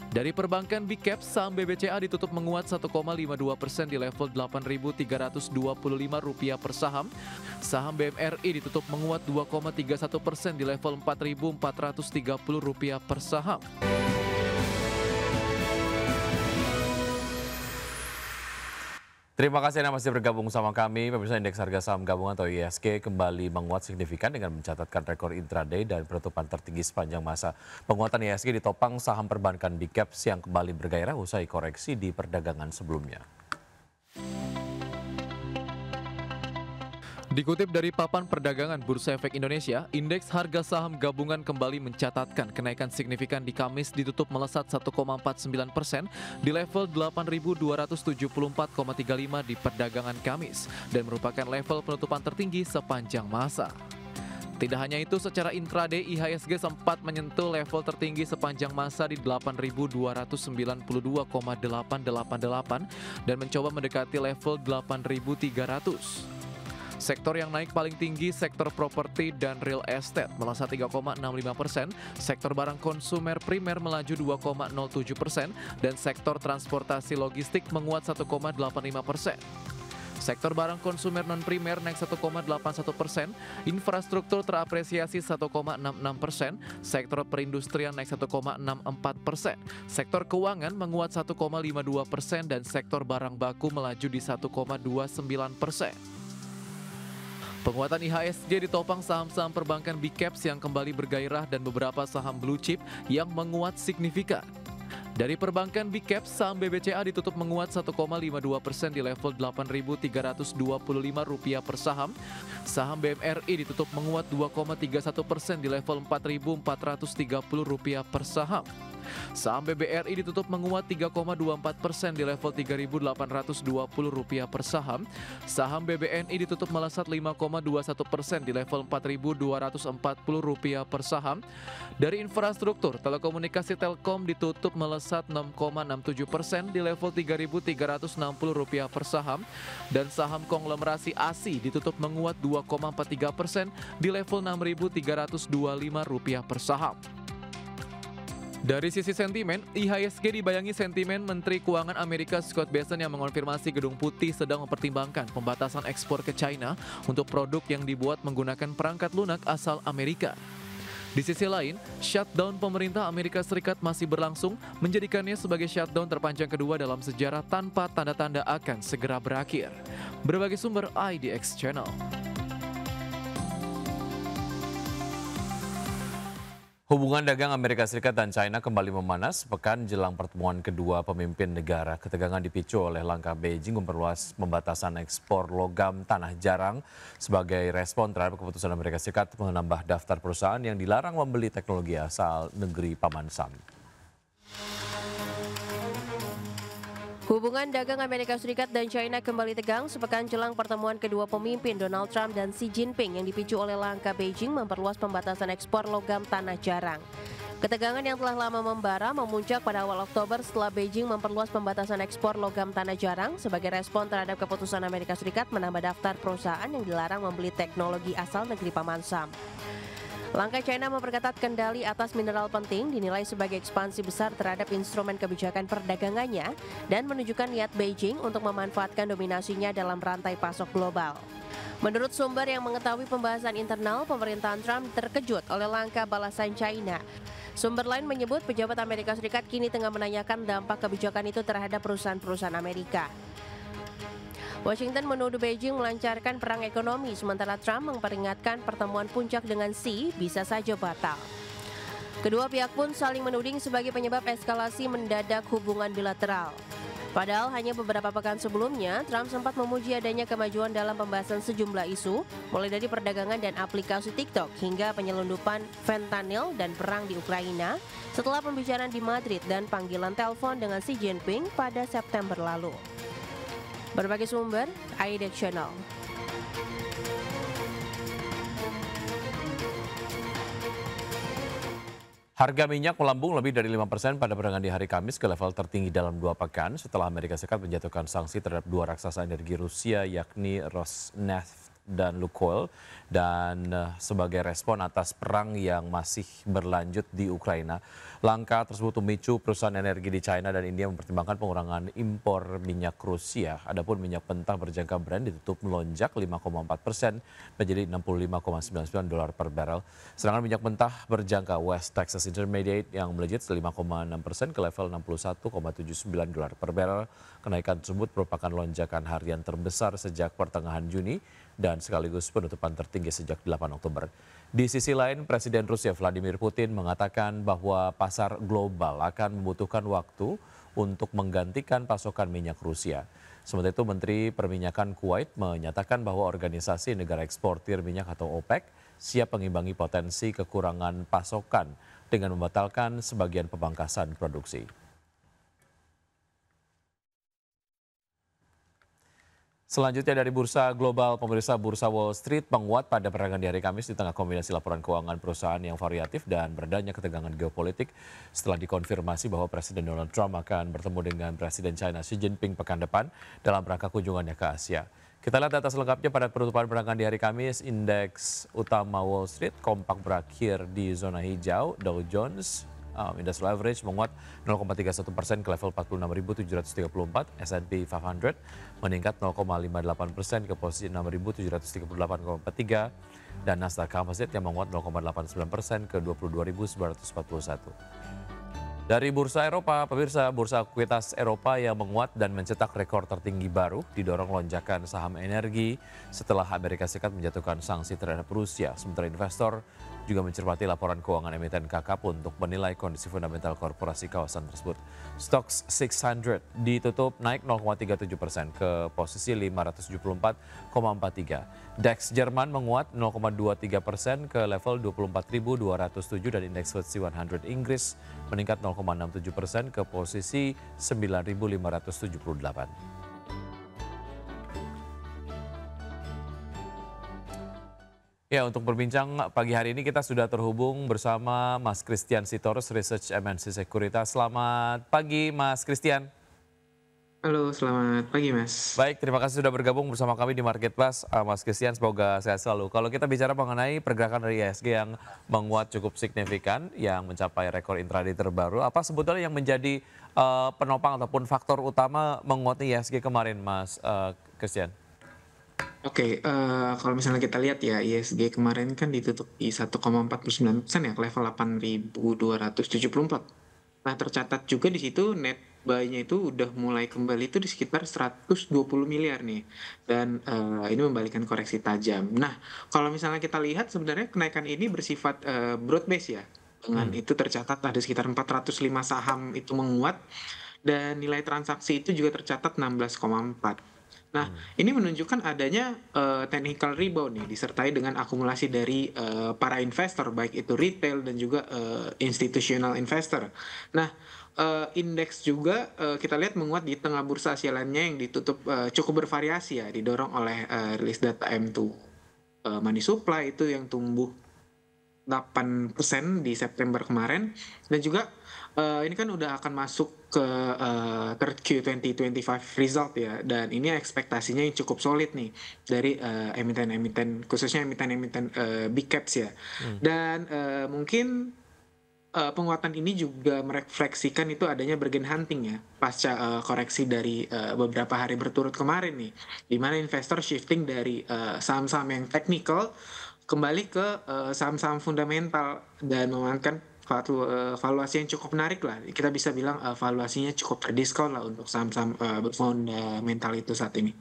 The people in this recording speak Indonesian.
Dari perbankan Big Cap, saham BBCA ditutup menguat 1,52% di level Rp8.325 per saham. Saham BMRI ditutup menguat 2,31% di level Rp4.430 per saham. Terima kasih Anda masih bergabung sama kami. Pemirsa, indeks harga saham gabungan atau IHSG kembali menguat signifikan dengan mencatatkan rekor intraday dan penutupan tertinggi sepanjang masa. Penguatan IHSG ditopang saham perbankan Big Caps yang kembali bergairah usai koreksi di perdagangan sebelumnya. Dikutip dari papan perdagangan Bursa Efek Indonesia, indeks harga saham gabungan kembali mencatatkan kenaikan signifikan di Kamis ditutup melesat 1,49% di level 8.274,35 di perdagangan Kamis dan merupakan level penutupan tertinggi sepanjang masa. Tidak hanya itu, secara intraday IHSG sempat menyentuh level tertinggi sepanjang masa di 8.292,888 dan mencoba mendekati level 8.300. Sektor yang naik paling tinggi sektor properti dan real estate melesat 3,65%, sektor barang konsumer primer melaju 2,07%, dan sektor transportasi logistik menguat 1,85%. Sektor barang konsumer non-primer naik 1,81%, infrastruktur terapresiasi 1,66%, sektor perindustrian naik 1,64%, sektor keuangan menguat 1,52%, dan sektor barang baku melaju di 1,29%. Penguatan IHSG ditopang saham-saham perbankan Big Caps yang kembali bergairah dan beberapa saham blue chip yang menguat signifikan. Dari perbankan Big Caps, saham BBCA ditutup menguat 1,52% di level Rp8.325 per saham. Saham BMRI ditutup menguat 2,31% di level Rp4.430 per saham. Saham BBRI ditutup menguat 3,24% di level Rp3.820 per saham. Saham BBNI ditutup melesat 5,21% di level Rp4.240 per saham. Dari infrastruktur, telekomunikasi Telkom ditutup melesat 6,67% di level Rp3.360 per saham. Dan saham konglomerasi ASI ditutup menguat 2,43% di level Rp6.325 per saham. Dari sisi sentimen, IHSG dibayangi sentimen Menteri Keuangan Amerika Scott Bessent yang mengonfirmasi Gedung Putih sedang mempertimbangkan pembatasan ekspor ke China untuk produk yang dibuat menggunakan perangkat lunak asal Amerika. Di sisi lain, shutdown pemerintah Amerika Serikat masih berlangsung, menjadikannya sebagai shutdown terpanjang kedua dalam sejarah tanpa tanda-tanda akan segera berakhir. Berbagai sumber IDX Channel. Hubungan dagang Amerika Serikat dan China kembali memanas pekan jelang pertemuan kedua pemimpin negara. Ketegangan dipicu oleh langkah Beijing memperluas pembatasan ekspor logam tanah jarang sebagai respon terhadap keputusan Amerika Serikat menambah daftar perusahaan yang dilarang membeli teknologi asal negeri Paman Sam. Hubungan dagang Amerika Serikat dan China kembali tegang sepekan jelang pertemuan kedua pemimpin Donald Trump dan Xi Jinping yang dipicu oleh langkah Beijing memperluas pembatasan ekspor logam tanah jarang. Ketegangan yang telah lama membara memuncak pada awal Oktober setelah Beijing memperluas pembatasan ekspor logam tanah jarang sebagai respon terhadap keputusan Amerika Serikat menambah daftar perusahaan yang dilarang membeli teknologi asal negeri Paman Sam. Langkah China memperketat kendali atas mineral penting dinilai sebagai ekspansi besar terhadap instrumen kebijakan perdagangannya dan menunjukkan niat Beijing untuk memanfaatkan dominasinya dalam rantai pasok global. Menurut sumber yang mengetahui pembahasan internal, pemerintahan Trump terkejut oleh langkah balasan China. Sumber lain menyebut pejabat Amerika Serikat kini tengah menanyakan dampak kebijakan itu terhadap perusahaan-perusahaan Amerika. Washington menuduh Beijing melancarkan perang ekonomi, sementara Trump memperingatkan pertemuan puncak dengan Xi bisa saja batal. Kedua pihak pun saling menuding sebagai penyebab eskalasi mendadak hubungan bilateral. Padahal hanya beberapa pekan sebelumnya, Trump sempat memuji adanya kemajuan dalam pembahasan sejumlah isu, mulai dari perdagangan dan aplikasi TikTok hingga penyelundupan fentanyl dan perang di Ukraina, setelah pembicaraan di Madrid dan panggilan telepon dengan Xi Jinping pada September lalu. Berbagai sumber, IDX Channel. Harga minyak melambung lebih dari 5% pada perdagangan di hari Kamis ke level tertinggi dalam 2 pekan setelah Amerika Serikat menjatuhkan sanksi terhadap 2 raksasa energi Rusia yakni Rosneft dan Lukoil, dan sebagai respon atas perang yang masih berlanjut di Ukraina. Langkah tersebut memicu perusahaan energi di China dan India mempertimbangkan pengurangan impor minyak Rusia. Adapun minyak mentah berjangka Brent ditutup melonjak 5,4% menjadi $65,99 per barel. Sedangkan minyak mentah berjangka West Texas Intermediate yang melejit 5,6% ke level $61,79 per barel. Kenaikan tersebut merupakan lonjakan harian terbesar sejak pertengahan Juni dan sekaligus penutupan tertinggi sejak 8 Oktober. Di sisi lain, Presiden Rusia Vladimir Putin mengatakan bahwa pasar global akan membutuhkan waktu untuk menggantikan pasokan minyak Rusia. Sementara itu, Menteri Perminyakan Kuwait menyatakan bahwa organisasi negara eksportir minyak atau OPEC siap mengimbangi potensi kekurangan pasokan dengan membatalkan sebagian pemangkasan produksi. Selanjutnya dari bursa global, pemirsa, bursa Wall Street menguat pada perdagangan di hari Kamis di tengah kombinasi laporan keuangan perusahaan yang variatif dan beredanya ketegangan geopolitik setelah dikonfirmasi bahwa Presiden Donald Trump akan bertemu dengan Presiden China Xi Jinping pekan depan dalam rangka kunjungannya ke Asia. Kita lihat data selengkapnya pada penutupan perdagangan di hari Kamis. Indeks utama Wall Street kompak berakhir di zona hijau. Dow Jones Industrial Average menguat 0,31% ke level 46.734, S&P 500 meningkat 0,58% ke posisi 6.738,43, dan Nasdaq Composite yang menguat 0,89% ke 22.941. Dari bursa Eropa, pemirsa, bursa ekuitas Eropa yang menguat dan mencetak rekor tertinggi baru didorong lonjakan saham energi setelah Amerika Serikat menjatuhkan sanksi terhadap Rusia. Sementara investor juga mencermati laporan keuangan emiten KKP untuk menilai kondisi fundamental korporasi kawasan tersebut. Stoxx 600 ditutup naik 0,37% ke posisi 574,43. DAX Jerman menguat 0,23% ke level 24.207 dan indeks FTSE 100 Inggris meningkat 0,67% ke posisi 9.578. Ya, untuk berbincang pagi hari ini kita sudah terhubung bersama Mas Christian Sitorus, Research MNC Sekuritas. Selamat pagi, Mas Christian. Halo, selamat pagi Mas. Baik, terima kasih sudah bergabung bersama kami di Market Plus. Mas Christian, semoga sehat selalu. Kalau kita bicara mengenai pergerakan dari IHSG yang menguat cukup signifikan, yang mencapai rekor intraday terbaru, apa sebetulnya yang menjadi penopang ataupun faktor utama menguatnya IHSG kemarin, Mas Christian? Oke, kalau misalnya kita lihat ya, ISG kemarin kan ditutup di 1,49% ya, ke level 8.274. Nah, tercatat juga di situ net buy-nya itu udah mulai kembali itu di sekitar 120 miliar nih. Dan ini membalikan koreksi tajam. Nah, kalau misalnya kita lihat sebenarnya kenaikan ini bersifat broad base ya. Dengan itu tercatat ada sekitar 405 saham itu menguat dan nilai transaksi itu juga tercatat 16,4. Nah, ini menunjukkan adanya technical rebound nih, disertai dengan akumulasi dari para investor, baik itu retail dan juga institutional investor. Nah, indeks juga kita lihat menguat di tengah bursa Asia lainnya yang ditutup cukup bervariasi ya, didorong oleh rilis data M2 money supply itu yang tumbuh 8% di September kemarin, dan juga ini kan udah akan masuk ke third Q 2025 result ya, dan ini ekspektasinya yang cukup solid nih dari emiten-emiten, khususnya emiten-emiten big caps ya. Dan mungkin penguatan ini juga merefleksikan itu adanya bargain hunting ya pasca koreksi dari beberapa hari berturut kemarin nih, di mana investor shifting dari saham-saham yang teknikal kembali ke saham-saham fundamental dan memanfaatkan valuasi yang cukup menarik lah. Kita bisa bilang valuasinya cukup terdiskon lah untuk saham-saham berfundamental itu saat ini.